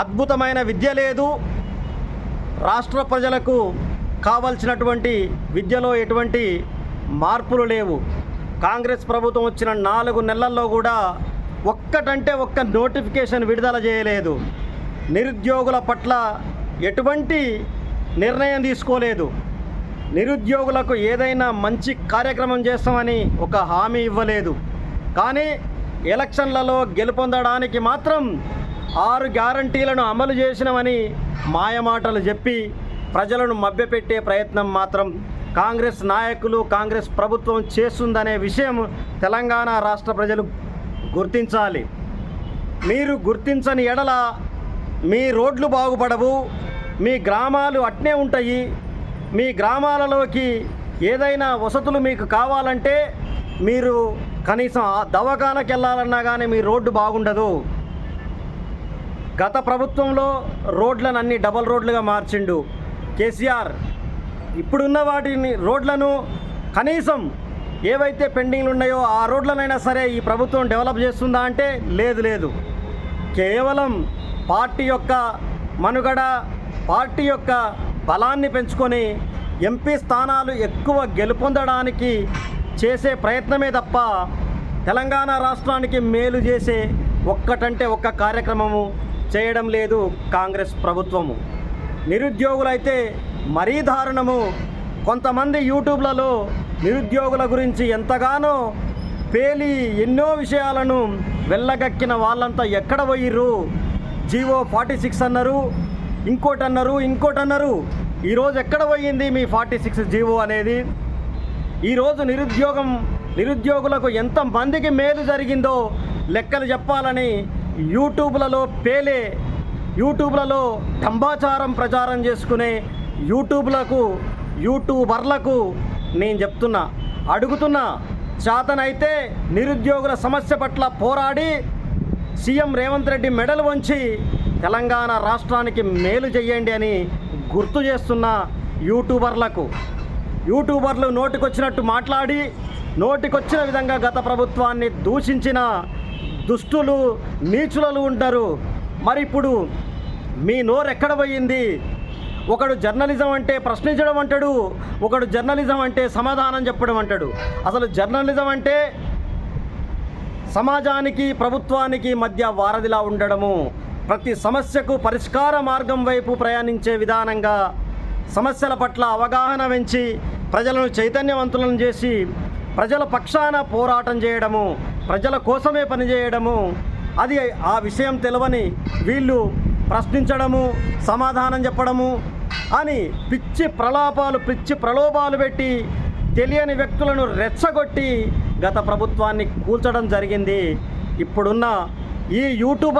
అద్భుతమైన విద్య లేదు, రాష్ట్ర ప్రజలకు కావలసినటువంటి విద్యలో ఎటువంటి మార్పులు లేవు. కాంగ్రెస్ ప్రభుత్వం వచ్చిన 4 నెలల్లో కూడా ఒక్కటంటే ఒక్క నోటిఫికేషన్ విడుదల చేయలేదు. నిరుద్యోగుల పట్ల ఎటువంటి నిర్ణయం తీసుకోలేదు. నిరుద్యోగులకు ఏదైనా మంచి కార్యక్రమం చేస్తామని ఒక హామీ ఇవ్వలేదు. కానీ ఎలక్షన్లలో గెలుపొందడానికి మాత్రం 6 గ్యారంటీలను అమలు చేసినామని మాయమాటలు చెప్పి ప్రజలను మభ్యపెట్టే ప్రయత్నం మాత్రం కాంగ్రెస్ నాయకులు, కాంగ్రెస్ ప్రభుత్వం చేస్తుందనే విషయం తెలంగాణ రాష్ట్ర ప్రజలు గుర్తించాలి. మీరు గుర్తించని ఎడల మీ రోడ్లు బాగుపడవు, మీ గ్రామాలు అట్నే ఉంటాయి. మీ గ్రామాలలోకి ఏదైనా వసతులు మీకు కావాలంటే మీరు కనీసం ఆ దవాఖానకి వెళ్ళాలన్నా కానీ మీ రోడ్డు బాగుండదు. గత ప్రభుత్వంలో రోడ్లను అన్ని డబల్ రోడ్లుగా మార్చిండు కేసీఆర్. ఇప్పుడున్న వాటిని రోడ్లను కనీసం ఏవైతే పెండింగ్లు ఉన్నాయో ఆ రోడ్లనైనా సరే ఈ ప్రభుత్వం డెవలప్ చేస్తుందా అంటే లేదు. కేవలం పార్టీ యొక్క మనుగడ, పార్టీ యొక్క బలాన్ని పెంచుకొని ఎంపీ స్థానాలు ఎక్కువ గెలుపొందడానికి చేసే ప్రయత్నమే తప్ప తెలంగాణ రాష్ట్రానికి మేలు చేసే ఒక్కటంటే ఒక్క కార్యక్రమము చేయడం లేదు కాంగ్రెస్ ప్రభుత్వము. నిరుద్యోగులైతే మరీ దారుణము. కొంతమంది యూట్యూబ్లలో నిరుద్యోగుల గురించి ఎంతగానో పేలి ఎన్నో విషయాలను వెళ్ళగక్కిన వాళ్ళంతా ఎక్కడ పోయిర్రు? జీవో 46 అన్నారు, ఇంకోటి అన్నారు. ఈరోజు ఎక్కడ పోయింది మీ 46 జీవో అనేది? ఈరోజు నిరుద్యోగులకు ఎంతమందికి మేలు జరిగిందో లెక్కలు చెప్పాలని యూట్యూబ్లలో డంబాచారం ప్రచారం చేసుకునే యూట్యూబర్లకు నేను అడుగుతున్నా, చేతనైతే నిరుద్యోగుల సమస్య పట్ల పోరాడి సీఎం రేవంత్ రెడ్డి మెడలు వంచి తెలంగాణ రాష్ట్రానికి మేలు చేయండి అని గుర్తు చేస్తున్న యూట్యూబర్లు నోటికొచ్చినట్టు మాట్లాడి నోటికొచ్చిన విధంగా గత ప్రభుత్వాన్ని దూషించిన దుష్టులు, నీచులు ఉంటారు. మరి ఇప్పుడు మీ నోరు ఎక్కడ పోయింది? ఒకడు జర్నలిజం అంటే ప్రశ్నించడం అంటాడు, ఒకడు జర్నలిజం అంటే సమాధానం చెప్పడం అంటాడు. అసలు జర్నలిజం అంటే సమాజానికి ప్రభుత్వానికి మధ్య వారధిలా ఉండడము, ప్రతి సమస్యకు పరిష్కార మార్గం వైపు ప్రయాణించే విధానంగా సమస్యల పట్ల అవగాహన పెంచి ప్రజలను చైతన్యవంతులను చేసి ప్రజల పక్షాన పోరాటం చేయడము, ప్రజల కోసమే పనిచేయడము. అది ఆ విషయం తెలవని వీళ్ళు ప్రశ్నించడము, సమాధానం చెప్పడము అని పిచ్చి ప్రలోభాలు పెట్టి తెలియని వ్యక్తులను రెచ్చగొట్టి గత ప్రభుత్వాన్ని కూల్చడం జరిగింది. ఇప్పుడున్న ఈ యూట్యూబ్